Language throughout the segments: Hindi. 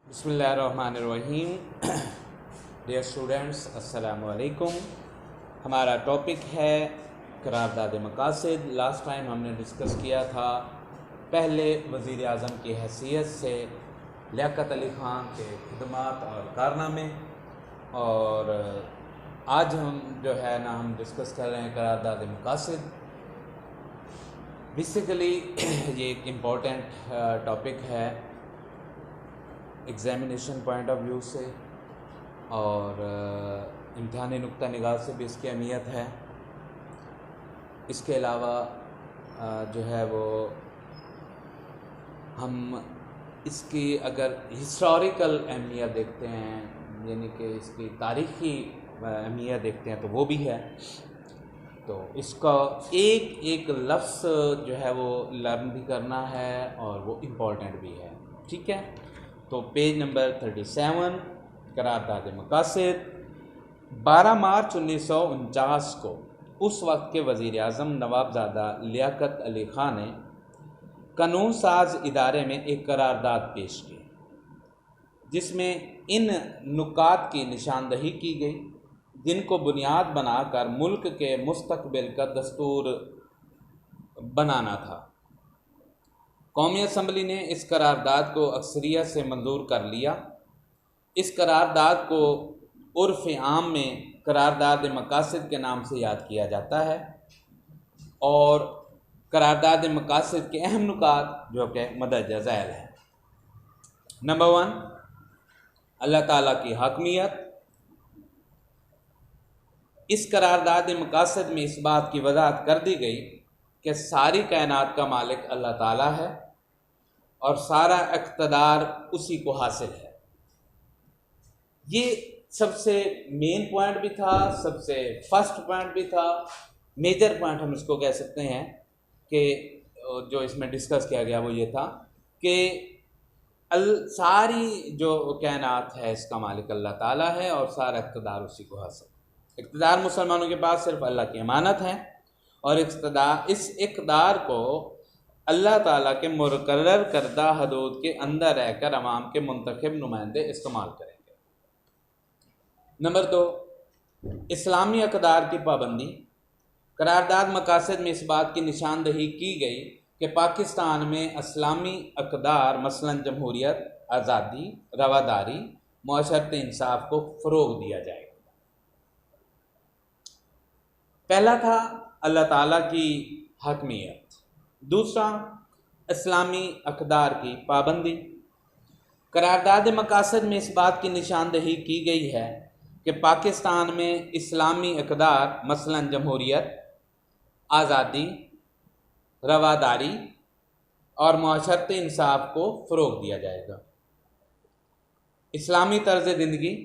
बिस्मिल्लाहिर्रहमानिर्रहीम। डियर स्टूडेंट्स, अस्सलामु अलैकुम। हमारा टॉपिक है करारदाद मकासद। लास्ट टाइम हमने डिस्कस किया था पहले वज़ीर आज़म की हैसियत से लियाकत अली ख़ान के खिदमात और कारनामे, और आज हम जो है ना हम डिस्कस कर रहे हैं करारदाद मकासद। बेसिकली ये एक इम्पॉर्टेंट टॉपिक है एग्ज़ामिनेशन पॉइंट ऑफ व्यू से, और इम्तिहानी नुक्ता निगाह से भी इसकी अहमियत है। इसके अलावा जो है वो हम इसकी अगर हिस्टोरिकल अहमियत देखते हैं, यानी कि इसकी तारीख़ी अहमियत देखते हैं, तो वो भी है। तो इसका एक एक लफ्ज़ जो है वो लर्न भी करना है और वो इम्पॉर्टेंट भी है। ठीक है, तो पेज नंबर 37 करारदाद मकासद। 12 मार्च 1949 को उस वक्त के वज़ीर आज़म नवाबज़ादा लियाकत अली ख़ान ने कानून साज इदारे में एक करारदाद पेश की, जिसमें इन नुकात की निशानदही की गई जिनको बुनियाद बनाकर मुल्क के मुस्तकबिल का दस्तूर बनाना था। कौमी असम्बली ने इस करारदाद को अक्सरियत से मंजूर कर लिया। इस करारदाद को उर्फ़ आम में करारदाद मकासद के नाम से याद किया जाता है, और करारदाद मकासद के अहम नुकात जो कि मदरजा ज़ैल है। नंबर 1, अल्लाह ताला की हकमियत। इस करारदाद मकासद में इस बात की वजाहत कर दी गई कि सारी कायनात का मालिक अल्लाह ताला है और सारा इक़्तिदार उसी को हासिल है। ये सबसे मेन पॉइंट भी था, सबसे फर्स्ट पॉइंट भी था, मेजर पॉइंट हम इसको कह सकते हैं कि जो इसमें डिस्कस किया गया वो ये था कि सारी जो कायनात है इसका मालिक अल्लाह ताला है और सारा इक़्तिदार उसी को हासिल। इक़्तिदार मुसलमानों के पास सिर्फ अल्लाह की अमानत है, और इस इक़्तिदार को अल्लाह ताला के मुकर्रर करदा हदूद के अंदर रहकर अवाम के मुंतखब नुमाइंदे इस्तेमाल करेंगे। नंबर 2, इस्लामी अक़दार की पाबंदी। करारदाद मकासद में इस बात की निशानदही की गई कि पाकिस्तान में इस्लामी अक़दार मसलन जमहूरियत, आज़ादी, रवादारी, मुआशरत इंसाफ को फ़रोग़ दिया जाएगा। पहला था अल्लाह ताला की हकमियत, दूसरा इस्लामी अक़दार की पाबंदी। करारदाद मकासद में इस बात की निशानदही की गई है कि पाकिस्तान में इस्लामी अक़दार मसलन जमहूरियत, आज़ादी, रवादारी और मुआशरत इंसाफ को फ़रोग़ दिया जाएगा। इस्लामी तर्ज़ ज़िंदगी।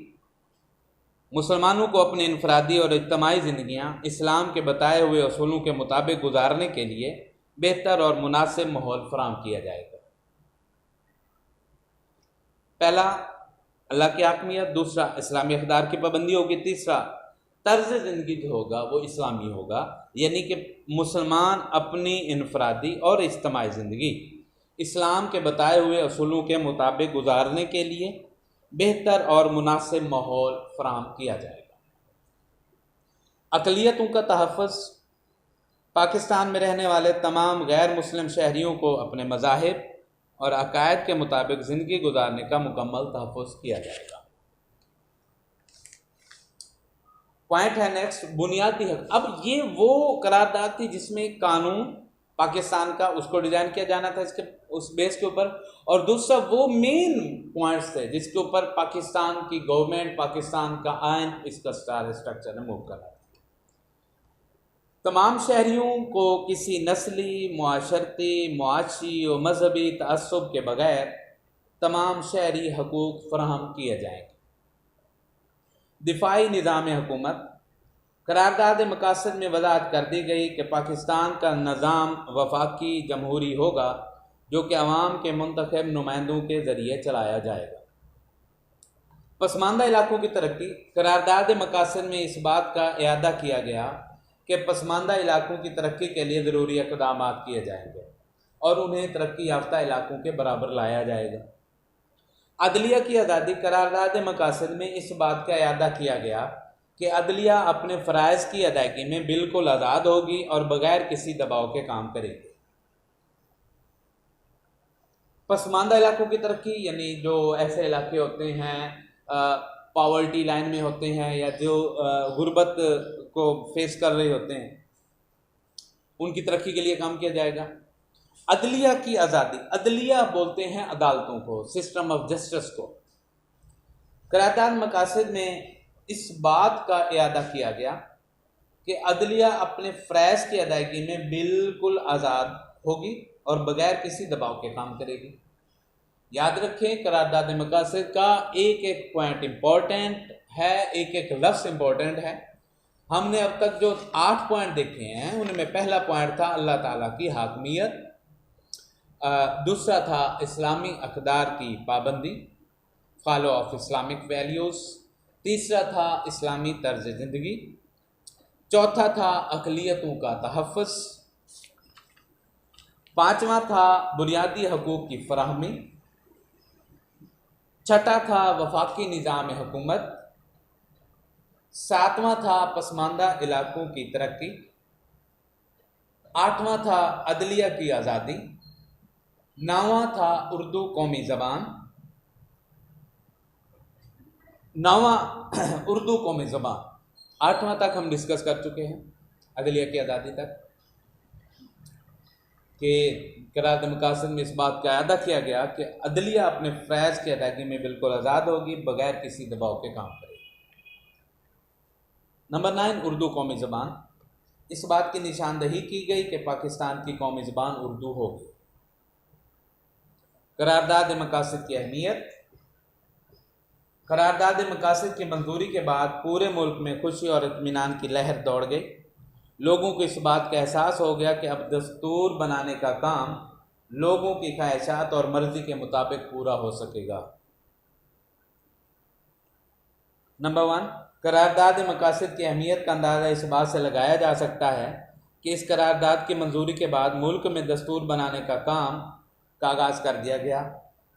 मुसलमानों को अपनी इनफरादी और इज्तिमाई ज़िंदगियाँ इस्लाम के बताए हुए असूलों के मुताबिक गुजारने के लिए बेहतर और मुनासिब माहौल फराहम किया जाएगा। पहला अल्लाह की हकमियत, दूसरा इस्लामी अक़दार की पाबंदी होगी, तीसरा तर्ज़ ज़िंदगी जो होगा वो इस्लामी होगा, यानी कि मुसलमान अपनी इनफरादी और इज्तिमाई ज़िंदगी इस्लाम के बताए हुए असूलों के मुताबिक गुजारने के लिए बेहतर और मुनासिब माहौल फराहम किया जाएगा। अक़लियतों का तहफ़्फ़ुज़। पाकिस्तान में रहने वाले तमाम गैर मुस्लिम शहरियों को अपने मज़ाहिब और अक़ायद के मुताबिक ज़िंदगी गुजारने का मुकम्मल तहफ़्फ़ुज़ किया जाएगा। पॉइंट है नेक्स्ट, बुनियादी हक। अब ये वो करारदाद थी जिसमें कानून पाकिस्तान का उसको डिज़ाइन किया जाना था इसके उस बेस के ऊपर, और दूसरा वो मेन पॉइंट्स थे जिसके ऊपर पाकिस्तान की गवर्नमेंट, पाकिस्तान का आइन, इसका स्ट्रक्चर है मूव कर रहा था। तमाम शहरियों को किसी नस्ली, मुआशरती, मुआशी और मजहबी तअस्सुब के बगैर तमाम शहरी हकूक़ फराहम किए जाएंगे। दिफाई निज़ाम हुकूमत। करारदाद मकासद में वज़ाहत कर दी गई कि पाकिस्तान का निज़ाम वफाकी जमहूरी होगा जो कि अवाम के मुंतखब नुमाइंदों के ज़रिए चलाया जाएगा। पसमानदा इलाकों की तरक्की। करारदाद मकासद में इस बात का इयादा किया गया कि पसमानदा इलाकों की तरक्की के लिए ज़रूरी इक़दाम किए जाएंगे और उन्हें तरक्की याफ्ता इलाकों के बराबर लाया जाएगा। अदलिया की आज़ादी करारदाद मकासद में इस बात का इरादा किया गया कि अदलिया अपने फ़राइज़ की अदायगी में बिल्कुल आज़ाद होगी और बग़ैर किसी दबाव के काम करेगी। पसमानदा इलाकों की तरक्की, यानी जो ऐसे इलाके होते हैं पॉवर्टी लाइन में होते हैं या जो गुर्बत को फेस कर रहे होते हैं, उनकी तरक्की के लिए काम किया जाएगा। अदलिया की आज़ादी, अदलिया बोलते हैं अदालतों को, सिस्टम ऑफ जस्टिस को। करारदाद मकासद में इस बात का इरादा किया गया कि अदलिया अपने फ़राइज़ की अदायगी में बिल्कुल आज़ाद होगी और बग़ैर किसी दबाव के काम करेगी। याद रखें, करारदाद मकासद का एक एक पॉइंट इम्पोर्टेंट है, एक एक लफ्ज़ इम्पोर्टेंट है। हमने अब तक जो 8 पॉइंट देखे हैं उनमें पहला पॉइंट था अल्लाह ताला की हाकमियत, दूसरा था इस्लामी अक़दार की पाबंदी, फॉलो ऑफ इस्लामिक वैल्यूज़, तीसरा था इस्लामी तर्ज ज़िंदगी, चौथा था अक़लियतों का तहफ़्फ़ुज़, पाँचवा था बुनियादी हकूक़ की फ़राहमी, छठा था वफाकी निज़ाम हुकूमत, सातवां था पसमानदा इलाकों की तरक्की, आठवां था अदलिया की आज़ादी, नौवां था उर्दू कौमी ज़बान, उर्दू कौमी ज़बान, आठवां तक हम डिस्कस कर चुके हैं, अदलिया की आज़ादी तक, कि करारदाद मकासद में इस बात का इरादा किया गया कि अदलिया अपने फ़राइज़ की अदायगी में बिल्कुल आज़ाद होगी, बग़ैर किसी दबाव के काम करेगी। नंबर 9, उर्दू कौमी ज़बान। इस बात की निशानदही की गई कि पाकिस्तान की कौमी ज़बान उर्दू होगी। करारदाद मकासद की अहमियत। करारदाद मकासद की मंजूरी के बाद पूरे मुल्क में खुशी और इत्मीनान की लहर दौड़ गई। लोगों को इस बात का एहसास हो गया कि अब दस्तूर बनाने का काम लोगों की ख्वाहिशात और मर्ज़ी के मुताबिक पूरा हो सकेगा। नंबर 1, करारदाद मकासद की अहमियत का अंदाज़ा इस बात से लगाया जा सकता है कि इस करारदाद की मंजूरी के बाद मुल्क में दस्तूर बनाने का काम का आगाज़ कर दिया गया।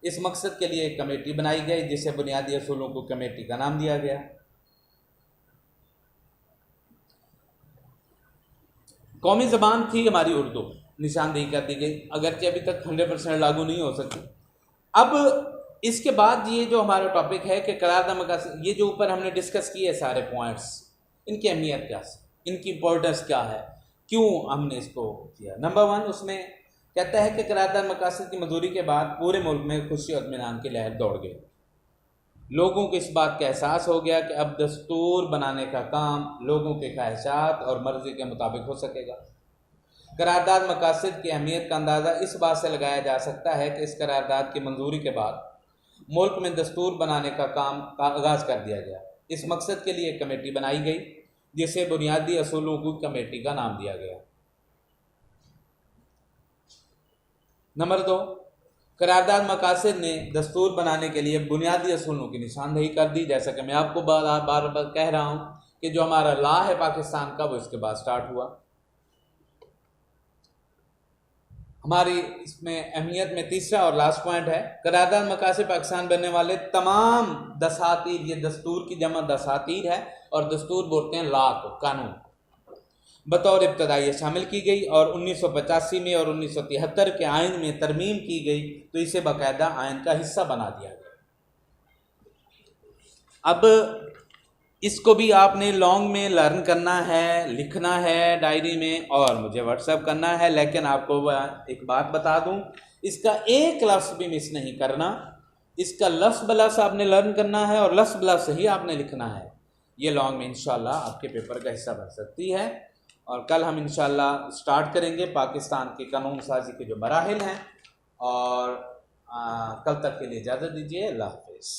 इस मकसद के लिए एक कमेटी बनाई गई जिसे बुनियादी असूलों को कमेटी का नाम दिया गया। कौमी ज़बान थी हमारी उर्दू, निशानदेही कर दी गई, अगरचे अभी तक 100% लागू नहीं हो सकी। अब इसके बाद ये जो हमारा टॉपिक है कि करारदाद मकासद, ये जो ऊपर हमने डिस्कस किए सारे पॉइंट्स, इनकी अहमियत क्या है, इनकी इम्पोर्टेंस क्या है, क्यों हमने इसको किया। नंबर 1 उसमें कहता है कि करारदाद मकासद की मंजूरी के बाद पूरे मुल्क में खुशी और इत्मीनान की लहर दौड़ गई। लोगों को इस बात का एहसास हो गया कि अब दस्तूर बनाने का काम लोगों के ख्वाहिशात और मर्ज़ी के मुताबिक हो सकेगा। करारदाद मकासद की अहमियत का अंदाज़ा इस बात से लगाया जा सकता है कि इस करारदाद की मंजूरी के बाद मुल्क में दस्तूर बनाने का काम का आगाज़ कर दिया गया। इस मकसद के लिए एक कमेटी बनाई गई जिसे बुनियादी असूलों की कमेटी का नाम दिया गया। नंबर 2, करारदाद मकासद ने दस्तूर बनाने के लिए बुनियादी असूलों की निशानदेही कर दी। जैसा कि मैं आपको बार बार कह रहा हूँ कि जो हमारा लॉ है पाकिस्तान का, वो इसके बाद स्टार्ट हुआ। हमारी इसमें अहमियत में तीसरा और लास्ट पॉइंट है, करारदाद मकासद पाकिस्तान बनने वाले तमाम दसातीर, ये दस्तूर की जमा दसातीर है और दस्तूर बोलते हैं लॉ को, कानून, बतौर इब्तदाई शामिल की गई और 1985 में और 1973 के आइन में तरमीम की गई, तो इसे बाकायदा आइन का हिस्सा बना दिया गया। अब इसको भी आपने लॉन्ग में लर्न करना है, लिखना है डायरी में और मुझे व्हाट्सएप करना है। लेकिन आपको एक बात बता दूं, इसका एक लफ्ज़ भी मिस नहीं करना, इसका लफ्ज़ ब लफ्ज़ आपने लर्न करना है और लफ्ज़ ब लफ्ज़ ही आपने लिखना है। ये लॉन्ग में इंशाल्लाह आपके पेपर का हिस्सा बन सकती है। और कल हम इंशाल्लाह स्टार्ट करेंगे पाकिस्तान के कानून साजी के जो मराहिल हैं। और कल तक के लिए इजाज़त दीजिए। अल्लाह हाफ़िज़।